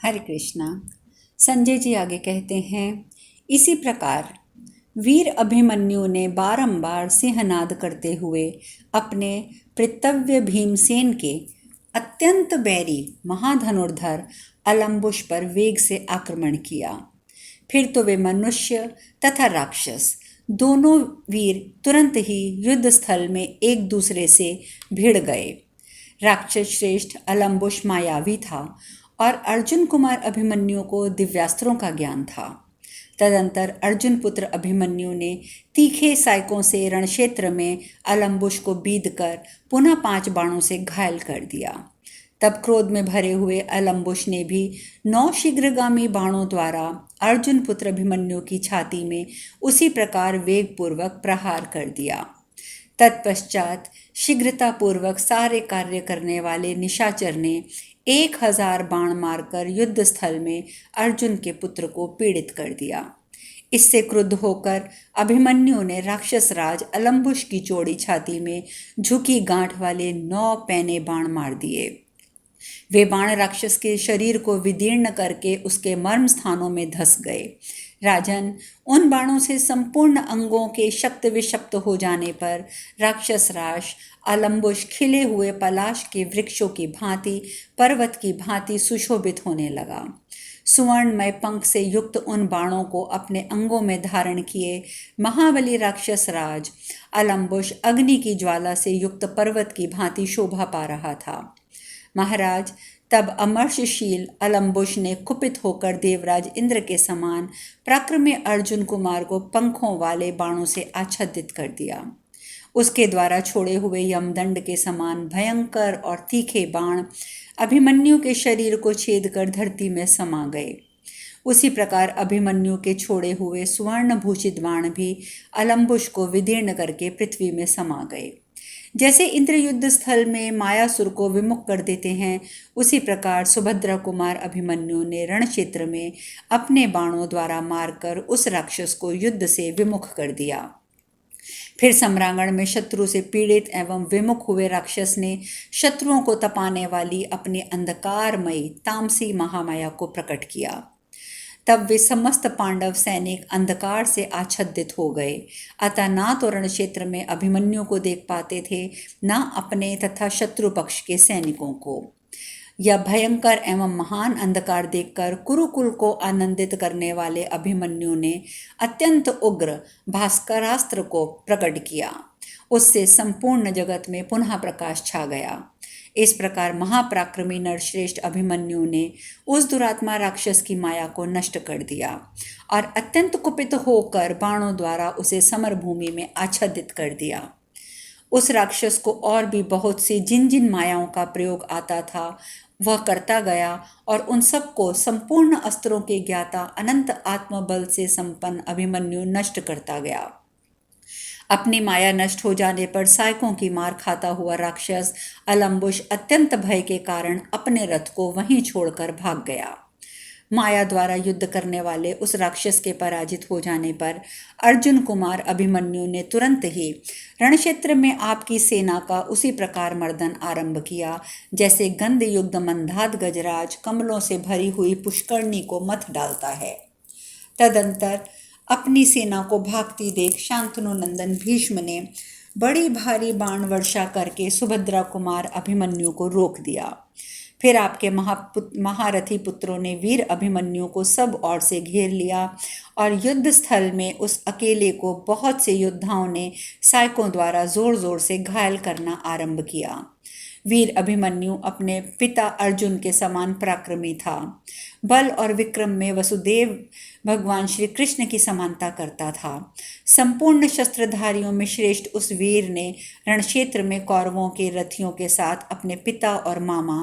हरे कृष्णा। संजय जी आगे कहते हैं, इसी प्रकार वीर अभिमन्यु ने बारंबार सिंहनाद करते हुए अपने पितृव्य भीमसेन के अत्यंत बैरी महाधनुर्धर अलम्बुश पर वेग से आक्रमण किया। फिर तो वे मनुष्य तथा राक्षस दोनों वीर तुरंत ही युद्ध स्थल में एक दूसरे से भिड़ गए। राक्षस श्रेष्ठ अलम्बुश मायावी था और अर्जुन कुमार अभिमन्यु को दिव्यास्त्रों का ज्ञान था। तदंतर अर्जुन पुत्र अभिमन्यु ने तीखे सायकों से रणक्षेत्र में अलम्बुश को बीध कर पुनः 5 बाणों से घायल कर दिया। तब क्रोध में भरे हुए अलम्बुश ने भी 9 शीघ्रगामी बाणों द्वारा अर्जुन पुत्र अभिमन्यु की छाती में उसी प्रकार वेगपूर्वक प्रहार कर दिया। तत्पश्चात शीघ्रतापूर्वक सारे कार्य करने वाले निशाचर ने 1000 बाण मारकर युद्ध स्थल में अर्जुन के पुत्र को पीड़ित कर दिया। इससे क्रुद्ध होकर अभिमन्यु ने राक्षस राज अलम्बुश की चौड़ी छाती में झुकी गांठ वाले 9 पैने बाण मार दिए। वे बाण राक्षस के शरीर को विदीर्ण करके उसके मर्म स्थानों में धस गए। राजन, उन बाणों से संपूर्ण अंगों के शक्त विषक्त हो जाने पर राक्षस राज अलम्बुश खिले हुए पलाश के वृक्षों की भांति पर्वत की भांति सुशोभित होने लगा। सुवर्णमय पंख से युक्त उन बाणों को अपने अंगों में धारण किए महाबली राक्षस राज अलम्बुश अग्नि की ज्वाला से युक्त पर्वत की भांति शोभा पा रहा था। महाराज, तब अमर्षशील अलम्बुश ने कुपित होकर देवराज इंद्र के समान पराक्रमी अर्जुन कुमार को पंखों वाले बाणों से आच्छादित कर दिया। उसके द्वारा छोड़े हुए यमदंड के समान भयंकर और तीखे बाण अभिमन्यु के शरीर को छेद कर धरती में समा गए। उसी प्रकार अभिमन्यु के छोड़े हुए सुवर्ण भूषित बाण भी अलम्बुश को विदीर्ण करके पृथ्वी में समा गए। जैसे इंद्र युद्ध स्थल में मायासुर को विमुख कर देते हैं, उसी प्रकार सुभद्रा कुमार अभिमन्यु ने रण क्षेत्र में अपने बाणों द्वारा मारकर उस राक्षस को युद्ध से विमुख कर दिया। फिर सम्रांगण में शत्रु से पीड़ित एवं विमुख हुए राक्षस ने शत्रुओं को तपाने वाली अपनी अंधकारमयी तामसी महामाया को प्रकट किया। तब वे समस्त पांडव सैनिक अंधकार से आच्छादित हो गए। अतः ना तो रण क्षेत्र में अभिमन्यु को देख पाते थे, ना अपने तथा शत्रु पक्ष के सैनिकों को। यह भयंकर एवं महान अंधकार देखकर कुरुकुल को आनंदित करने वाले अभिमन्यु ने अत्यंत उग्र भास्करास्त्र को प्रकट किया। उससे संपूर्ण जगत में पुनः प्रकाश छा गया। इस प्रकार महापराक्रमी नरश्रेष्ठ अभिमन्यु ने उस दुरात्मा राक्षस की माया को नष्ट कर दिया और अत्यंत कुपित होकर बाणों द्वारा उसे समरभूमि में आच्छादित कर दिया। उस राक्षस को और भी बहुत सी जिन जिन मायाओं का प्रयोग आता था वह करता गया और उन सबको संपूर्ण अस्त्रों के ज्ञाता अनंत आत्मबल से संपन्न अभिमन्यु नष्ट करता गया। अपनी माया नष्ट हो जाने पर सायकों की मार खाता हुआ राक्षस अलम्बुश अत्यंत भय के कारण अपने रथ को वहीं छोड़कर भाग गया। माया द्वारा युद्ध करने वाले उस राक्षस के पराजित हो जाने पर अर्जुन कुमार अभिमन्यु ने तुरंत ही रणक्षेत्र में आपकी सेना का उसी प्रकार मर्दन आरंभ किया, जैसे गंध युक्त मंदाद गजराज कमलों से भरी हुई पुष्करणी को मथ डालता है। तदंतर अपनी सेना को भागती देख शांतनु नंदन भीष्म ने बड़ी भारी बाण वर्षा करके सुभद्रा कुमार अभिमन्यु को रोक दिया। फिर आपके महारथी पुत्रों ने वीर अभिमन्यु को सब ओर से घेर लिया और युद्ध स्थल में उस अकेले को बहुत से योद्धाओं ने सायकों द्वारा जोर जोर से घायल करना आरंभ किया। वीर अभिमन्यु अपने पिता अर्जुन के समान पराक्रमी था। बल और विक्रम में वसुदेव भगवान श्री कृष्ण की समानता करता था। संपूर्ण शस्त्रधारियों में श्रेष्ठ उस वीर ने रणक्षेत्र में कौरवों के रथियों के साथ अपने पिता और मामा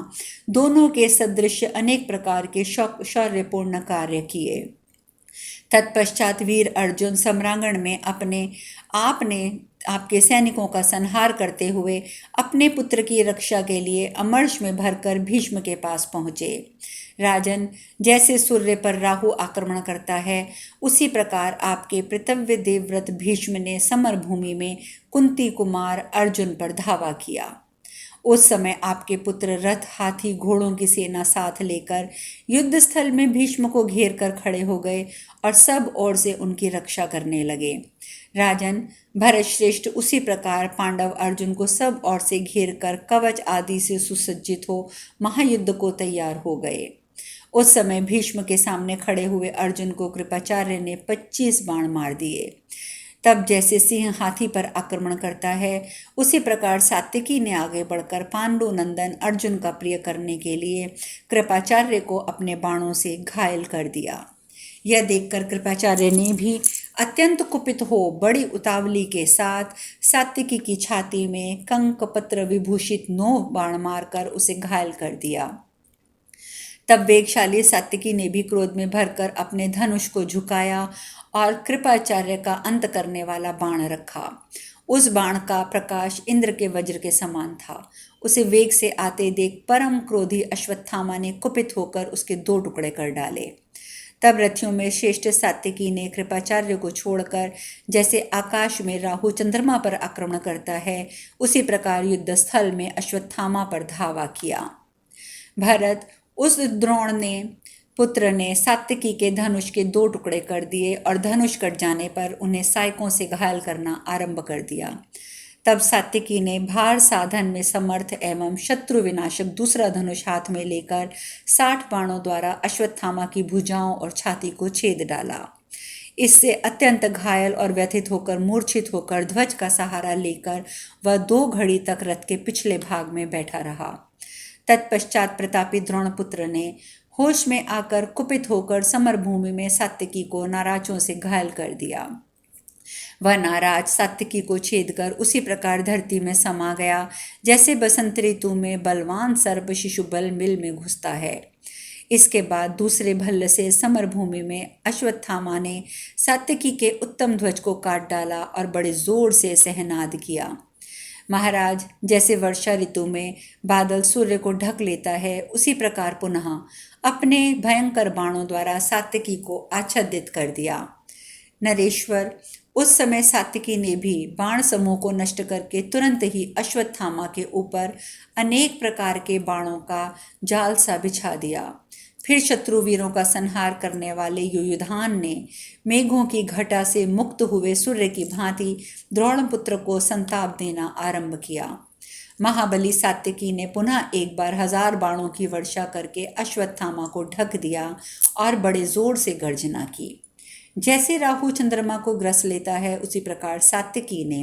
दोनों के सदृश अनेक प्रकार के शौर्यपूर्ण कार्य किए। तत्पश्चात वीर अर्जुन सम्रांगण में आपके सैनिकों का संहार करते हुए अपने पुत्र की रक्षा के लिए अमर्ष में भरकर भीष्म के पास पहुँचे। राजन, जैसे सूर्य पर राहु आक्रमण करता है, उसी प्रकार आपके पितृव्य देवव्रत भीष्म ने समरभूमि में कुंती कुमार अर्जुन पर धावा किया। उस समय आपके पुत्र रथ, हाथी, घोड़ों की सेना साथ लेकर युद्ध स्थल में भीष्म को घेर कर खड़े हो गए और सब ओर से उनकी रक्षा करने लगे। राजन, भरत श्रेष्ठ उसी प्रकार पांडव अर्जुन को सब ओर से घेर कर कवच आदि से सुसज्जित हो महायुद्ध को तैयार हो गए। उस समय भीष्म के सामने खड़े हुए अर्जुन को कृपाचार्य ने 25 बाण मार दिए। तब जैसे सिंह हाथी पर आक्रमण करता है, उसी प्रकार सात्विकी ने आगे बढ़कर पांडु नंदन अर्जुन का प्रिय करने के लिए कृपाचार्य को अपने बाणों से घायल कर दिया। यह देखकर कृपाचार्य ने भी अत्यंत कुपित हो बड़ी उतावली के साथ सात्विकी की छाती में कंक पत्र विभूषित 9 बाण मारकर उसे घायल कर दिया। तब वेगशाली सात्विकी ने भी क्रोध में भरकर अपने धनुष को झुकाया और कृपाचार्य का अंत करने वाला बाण रखा। उस बाण का प्रकाश इंद्र के वज्र के समान था। उसे वेग से आते देख परम क्रोधी अश्वत्थामा ने कुपित होकर उसके 2 टुकड़े कर डाले। तब रथियों में श्रेष्ठ सात्विकी ने कृपाचार्य को छोड़कर जैसे आकाश में राहु चंद्रमा पर आक्रमण करता है, उसी प्रकार युद्ध स्थल में अश्वत्थामा पर धावा किया। भरत उस द्रोण ने पुत्र ने सात्विकी के धनुष के 2 टुकड़े कर दिए और धनुष कट जाने पर उन्हें सायकों से घायल करना आरंभ कर दिया। तब सात्विकी ने भार साधन में समर्थ एवं शत्रु विनाशक दूसरा धनुष हाथ में लेकर 60 बाणों द्वारा अश्वत्थामा की भुजाओं और छाती को छेद डाला। इससे अत्यंत घायल और व्यथित होकर मूर्छित होकर ध्वज का सहारा लेकर वह 2 घड़ी तक रथ के पिछले भाग में बैठा रहा। तत्पश्चात प्रतापी द्रोणपुत्र ने होश में आकर कुपित होकर समरभूमि में सात्विकी को नाराजों से घायल कर दिया। वह नाराज सात्विकी को छेद कर उसी प्रकार धरती में समा गया जैसे बसंत ऋतु में बलवान सर्प शिशुबल मिल में घुसता है। इसके बाद दूसरे भल्ल से समरभूमि में अश्वत्थामा ने सात्विकी के उत्तम ध्वज को काट डाला और बड़े जोर से सहनाद किया। महाराज, जैसे वर्षा ऋतु में बादल सूर्य को ढक लेता है, उसी प्रकार पुनः अपने भयंकर बाणों द्वारा सात्विकी को आच्छादित कर दिया। नरेश्वर, उस समय सात्विकी ने भी बाण समूह को नष्ट करके तुरंत ही अश्वत्थामा के ऊपर अनेक प्रकार के बाणों का जाल सा बिछा दिया। फिर शत्रु वीरों का संहार करने वाले युयुधान ने मेघों की घटा से मुक्त हुए सूर्य की भांति द्रोणपुत्र को संताप देना आरंभ किया। महाबली सात्विकी ने पुनः एक बार 1000 बाणों की वर्षा करके अश्वत्थामा को ढक दिया और बड़े जोर से गर्जना की। जैसे राहु चंद्रमा को ग्रस लेता है, उसी प्रकार सात्विकी ने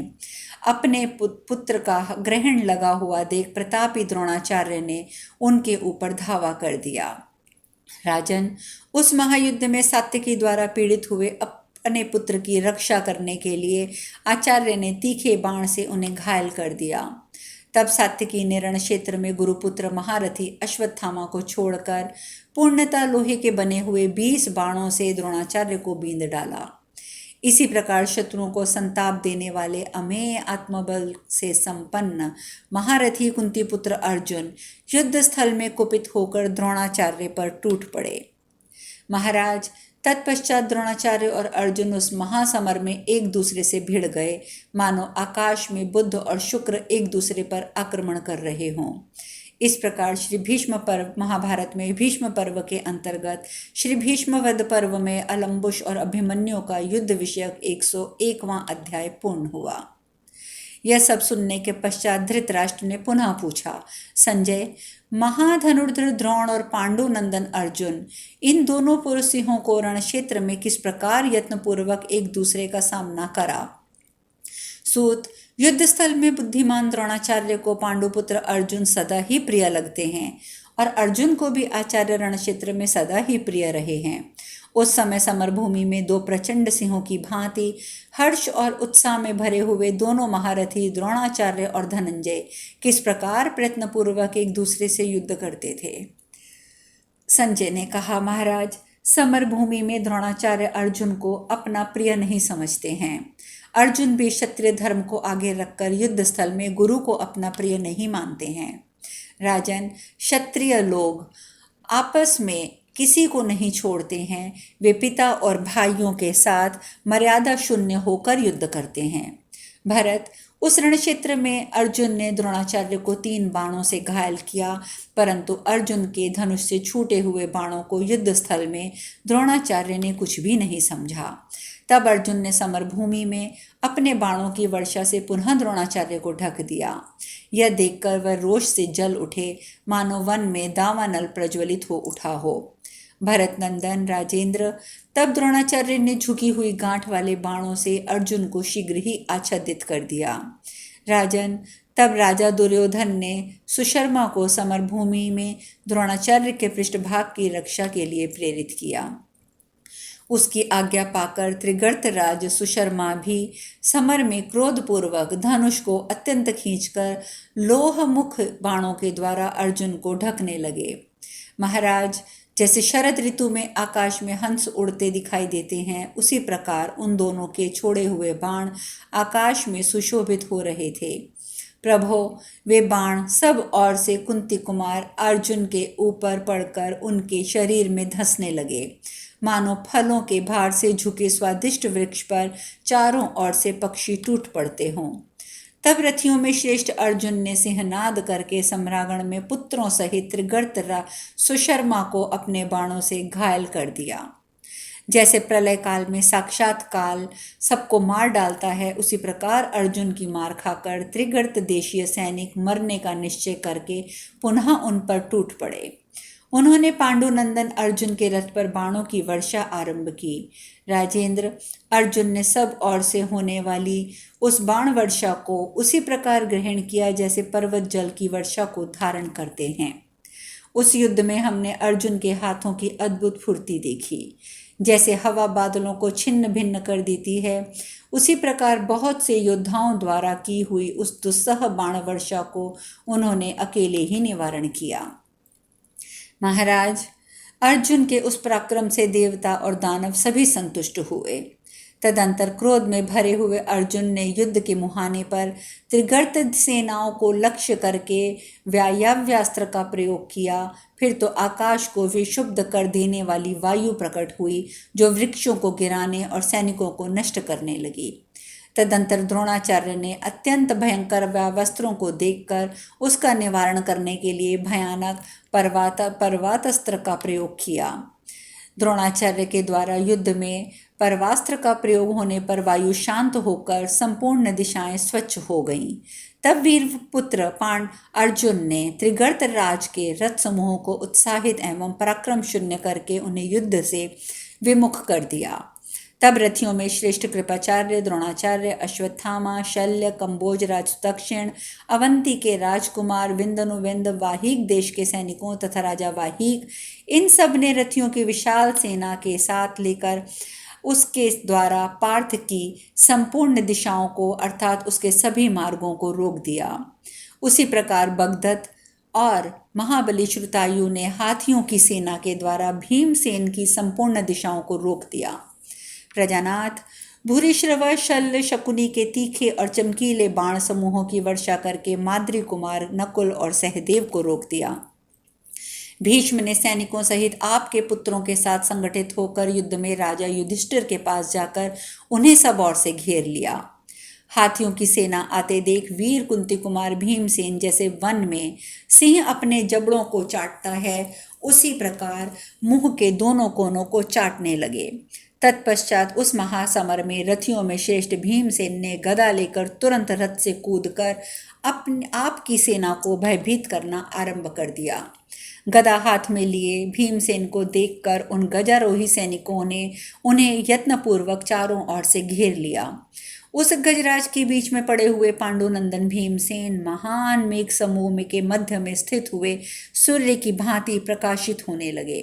अपने पुत्र का ग्रहण लगा हुआ देख प्रतापी द्रोणाचार्य ने उनके ऊपर धावा कर दिया। राजन, उस महायुद्ध में सात्विकी द्वारा पीड़ित हुए अपने पुत्र की रक्षा करने के लिए आचार्य ने तीखे बाण से उन्हें घायल कर दिया। तब सात्विकी ने रण क्षेत्र में गुरुपुत्र महारथी अश्वत्थामा को छोड़कर पूर्णतः लोहे के बने हुए 20 बाणों से द्रोणाचार्य को बींध डाला। इसी प्रकार शत्रुओं को संताप देने वाले अमेय आत्मबल से संपन्न महारथी कुंती पुत्र अर्जुन युद्ध स्थल में कुपित होकर द्रोणाचार्य पर टूट पड़े। महाराज, तत्पश्चात द्रोणाचार्य और अर्जुन उस महासमर में एक दूसरे से भिड़ गए, मानो आकाश में बुध और शुक्र एक दूसरे पर आक्रमण कर रहे हों। इस प्रकार श्री भीष्म पर्व महाभारत में भीष्म पर्व के अंतर्गत श्री भीष्म वध पर्व में अलम्बुश और अभिमन्यु का युद्ध विषयक 101वां अध्याय पूर्ण हुआ। यह सब सुनने के पश्चात धृतराष्ट्र ने पुनः पूछा, संजय, महाधनुर्धर द्रोण और पांडु नंदन अर्जुन, इन दोनों पुरुष सिंहों को रण क्षेत्र में किस प्रकार यत्नपूर्वक एक दूसरे का सामना करा? सूत, युद्ध स्थल में बुद्धिमान द्रोणाचार्य को पांडुपुत्र अर्जुन सदा ही प्रिय लगते हैं और अर्जुन को भी आचार्य रण क्षेत्र में सदा ही प्रिय रहे हैं। उस समय समरभूमि में 2 प्रचंड सिंहों की भांति हर्ष और उत्साह में भरे हुए दोनों महारथी द्रोणाचार्य और धनंजय किस प्रकार प्रयत्नपूर्वक एक दूसरे से युद्ध करते थे। संजय ने कहा, महाराज, समरभूमि में द्रोणाचार्य अर्जुन को अपना प्रिय नहीं समझते हैं। अर्जुन भी क्षत्रिय धर्म को आगे रखकर युद्ध स्थल में गुरु को अपना प्रिय नहीं मानते हैं। राजन, क्षत्रिय लोग आपस में किसी को नहीं छोड़ते हैं। वे पिता और भाइयों के साथ मर्यादा शून्य होकर युद्ध करते हैं। भरत, उस रण क्षेत्र में अर्जुन ने द्रोणाचार्य को 3 बाणों से घायल किया, परंतु अर्जुन के धनुष से छूटे हुए बाणों को युद्ध स्थल में द्रोणाचार्य ने कुछ भी नहीं समझा। तब अर्जुन ने समरभूमि में अपने बाणों की वर्षा से पुनः द्रोणाचार्य को ढक दिया। यह देखकर वह रोष से जल उठे, मानो वन में दावानल प्रज्वलित हो उठा हो। भरत नंदन राजेंद्र, तब द्रोणाचार्य ने झुकी हुई गांठ वाले बाणों से अर्जुन को शीघ्र ही आच्छादित कर दिया। राजन, तब राजा दुर्योधन ने सुशर्मा को समरभूमि में द्रोणाचार्य के पृष्ठभाग की रक्षा के लिए प्रेरित किया। उसकी आज्ञा पाकर त्रिगर्तराज सुशर्मा भी समर में क्रोधपूर्वक धनुष को अत्यंत खींचकर लोह मुख बाणों के द्वारा अर्जुन को ढकने लगे। महाराज, जैसे शरद ऋतु में आकाश में हंस उड़ते दिखाई देते हैं, उसी प्रकार उन दोनों के छोड़े हुए बाण आकाश में सुशोभित हो रहे थे। प्रभो, वे बाण सब ओर से कुंती कुमार अर्जुन के ऊपर पड़कर उनके शरीर में धंसने लगे, मानो फलों के भार से झुके स्वादिष्ट वृक्ष पर चारों ओर से पक्षी टूट पड़ते हों। तब रथियों में श्रेष्ठ अर्जुन ने सिंहनाद करके सम्रागण में पुत्रों सहित त्रिगर्त सुशर्मा को अपने बाणों से घायल कर दिया। जैसे प्रलय काल में साक्षात काल सबको मार डालता है, उसी प्रकार अर्जुन की मार खाकर त्रिगर्त देशीय सैनिक मरने का निश्चय करके पुनः उन पर टूट पड़े। उन्होंने पांडुनंदन अर्जुन के रथ पर बाणों की वर्षा आरंभ की। राजेंद्र, अर्जुन ने सब ओर से होने वाली उस बाण वर्षा को उसी प्रकार ग्रहण किया जैसे पर्वत जल की वर्षा को धारण करते हैं। उस युद्ध में हमने अर्जुन के हाथों की अद्भुत फुर्ती देखी। जैसे हवा बादलों को छिन्न भिन्न कर देती है, उसी प्रकार बहुत से योद्धाओं द्वारा की हुई उस दुस्सह बाण वर्षा को उन्होंने अकेले ही निवारण किया। महाराज, अर्जुन के उस पराक्रम से देवता और दानव सभी संतुष्ट हुए। तदंतर क्रोध में भरे हुए अर्जुन ने युद्ध के मुहाने पर त्रिगर्त सेनाओं को लक्ष्य करके वायव्यास्त्र का प्रयोग किया। फिर तो आकाश को विक्षुब्ध कर देने वाली वायु प्रकट हुई, जो वृक्षों को गिराने और सैनिकों को नष्ट करने लगी। तदंतर द्रोणाचार्य ने अत्यंत भयंकर वस्त्रों को देखकर उसका निवारण करने के लिए भयानक पर्वातास्त्र का प्रयोग किया। द्रोणाचार्य के द्वारा युद्ध में पर्वास्त्र का प्रयोग होने पर वायु शांत होकर संपूर्ण दिशाएं स्वच्छ हो गईं। तब वीर पुत्र अर्जुन ने त्रिगर्त राज के रथ समूहों को उत्साहित एवं पराक्रम शून्य करके उन्हें युद्ध से विमुख कर दिया। तब रथियों में श्रेष्ठ कृपाचार्य, द्रोणाचार्य, अश्वत्थामा, शल्य, कंबोज राजदक्षिण, अवंती के राजकुमार, विंदनुविंद, वाहिक देश के सैनिकों तथा राजा वाहिक, इन सब ने रथियों की विशाल सेना के साथ लेकर उसके द्वारा पार्थ की संपूर्ण दिशाओं को अर्थात उसके सभी मार्गों को रोक दिया। उसी प्रकार बगदत्त और महाबली श्रुतायु ने हाथियों की सेना के द्वारा भीमसेन की संपूर्ण दिशाओं को रोक दिया। प्रजानाथ, भूरिश्रवा, शल्य, शकुनी के तीखे और चमकीले बाण समूहों की वर्षा करके माद्री कुमार नकुल और सहदेव को रोक दिया। भीष्म ने सैनिकों सहित आपके पुत्रों के साथ संगठित होकर युद्ध में राजा युधिष्ठिर के पास जाकर उन्हें सब ओर से घेर लिया। हाथियों की सेना आते देख वीर कुंती कुमार भीमसेन जैसे वन में सिंह अपने जबड़ों को चाटता है, उसी प्रकार मुंह के दोनों कोनों को चाटने लगे। तत्पश्चात उस महासमर में रथियों में श्रेष्ठ भीमसेन ने गदा लेकर तुरंत रथ से कूदकर अपने आप की सेना को भयभीत करना आरंभ कर दिया। गदा हाथ में लिए भीमसेन को देखकर उन गजारोही सैनिकों ने उन्हें यत्नपूर्वक चारों ओर से घेर लिया। उस गजराज के बीच में पड़े हुए पांडुनंदन भीमसेन महान मेघ समूह के मध्य में स्थित हुए सूर्य की भांति प्रकाशित होने लगे।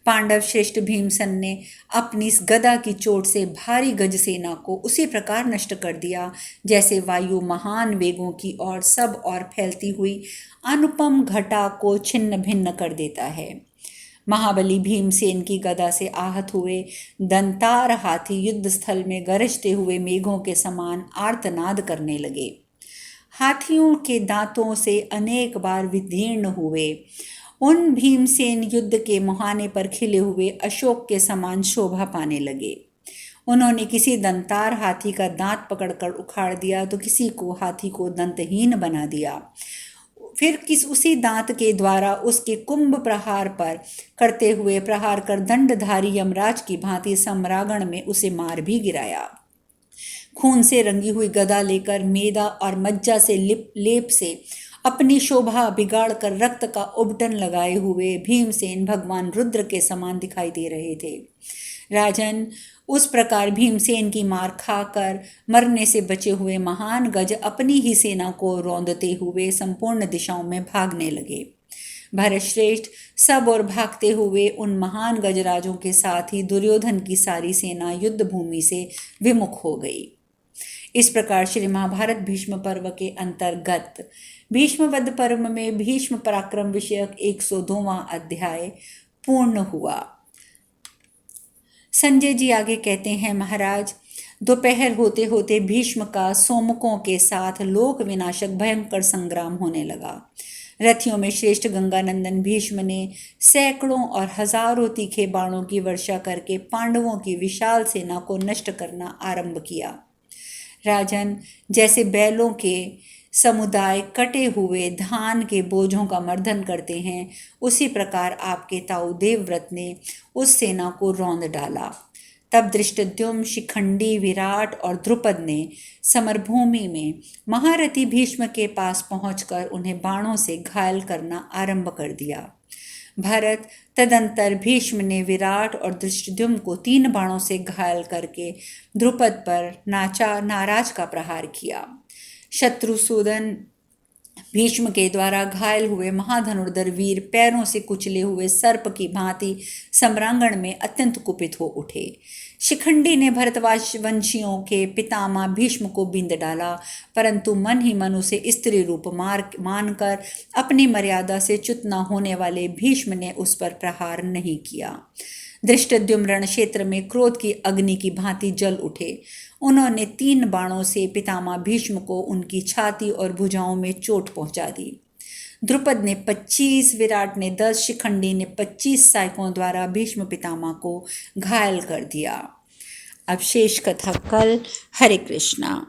पांडव श्रेष्ठ भीमसेन ने अपनी इस गदा की चोट से भारी गज सेना को उसी प्रकार नष्ट कर दिया जैसे वायु महान वेगों की ओर सब और फैलती हुई अनुपम घटा को छिन्न भिन्न कर देता है। महाबली भीमसेन की गदा से आहत हुए दंतार हाथी युद्ध स्थल में गरजते हुए मेघों के समान आर्तनाद करने लगे। हाथियों के दांतों से अनेक बार विदीर्ण हुए उन भीमसेन युद्ध के मुहाने पर खिले हुए अशोक के समान शोभा पाने लगे। उन्होंने किसी दंतार हाथी का दांत पकड़कर उखाड़ दिया तो किसी को हाथी को दंतहीन बना दिया। फिर उसी दांत के द्वारा उसके कुंभ प्रहार पर करते हुए प्रहार कर दंडधारी यमराज की भांति सम्रागण में उसे मार भी गिराया। खून से रंगी हुई गदा लेकर मेदा और मज्जा से लेप से अपनी शोभा बिगाड़ कर रक्त का उबटन लगाए हुए भीमसेन भगवान रुद्र के समान दिखाई दे रहे थे। राजन, उस प्रकार भीमसेन की मार खाकर मरने से बचे हुए महान गज अपनी ही सेना को रौंदते हुए संपूर्ण दिशाओं में भागने लगे। भरतश्रेष्ठ सब और भागते हुए उन महान गजराजों के साथ ही दुर्योधन की सारी सेना युद्ध भूमि से विमुख हो गई। इस प्रकार श्री महाभारत भीष्म पर्व के अंतर्गत भीष्मवध पर्व में भीष्म पराक्रम विषयक 102वां अध्याय पूर्ण हुआ। संजय जी आगे कहते हैं, महाराज, दोपहर होते होते भीष्म का सोमकों के साथ लोक विनाशक भयंकर संग्राम होने लगा। रथियों में श्रेष्ठ गंगानंदन भीष्म ने सैकड़ों और हजारों तीखे बाणों की वर्षा करके पांडवों की विशाल सेना को नष्ट करना आरंभ किया। राजन, जैसे बैलों के समुदाय कटे हुए धान के बोझों का मर्दन करते हैं, उसी प्रकार आपके ताऊ देवव्रत ने उस सेना को रौंद डाला। तब धृष्टद्युम्न, शिखंडी, विराट और द्रुपद ने समरभूमि में महारथी भीष्म के पास पहुंचकर उन्हें बाणों से घायल करना आरंभ कर दिया। भरत तदंतर भीष्म ने विराट और धृष्टद्युम्न को 3 बाणों से घायल करके द्रुपद पर नाराज का प्रहार किया। शत्रुसूदन भीष्म के द्वारा घायल हुए महाधनुर्धर वीर पैरों से कुचले हुए सर्प की भांति सम्रांगण में अत्यंत कुपित हो उठे। शिखंडी ने भरतवंशियों के पितामह भीष्म को बींद डाला, परंतु मन ही मन उसे स्त्री रूप मानकर अपनी मर्यादा से च्युत न होने वाले भीष्म ने उस पर प्रहार नहीं किया। धृष्टद्युम्न रण क्षेत्र में क्रोध की अग्नि की भांति जल उठे। उन्होंने 3 बाणों से पितामह भीष्म को उनकी छाती और भुजाओं में चोट पहुंचा दी। द्रुपद ने 25, विराट ने 10, शिखंडी ने 25 सैकों द्वारा भीष्म पितामह को घायल कर दिया। अब शेष कथा कल। हरे कृष्णा।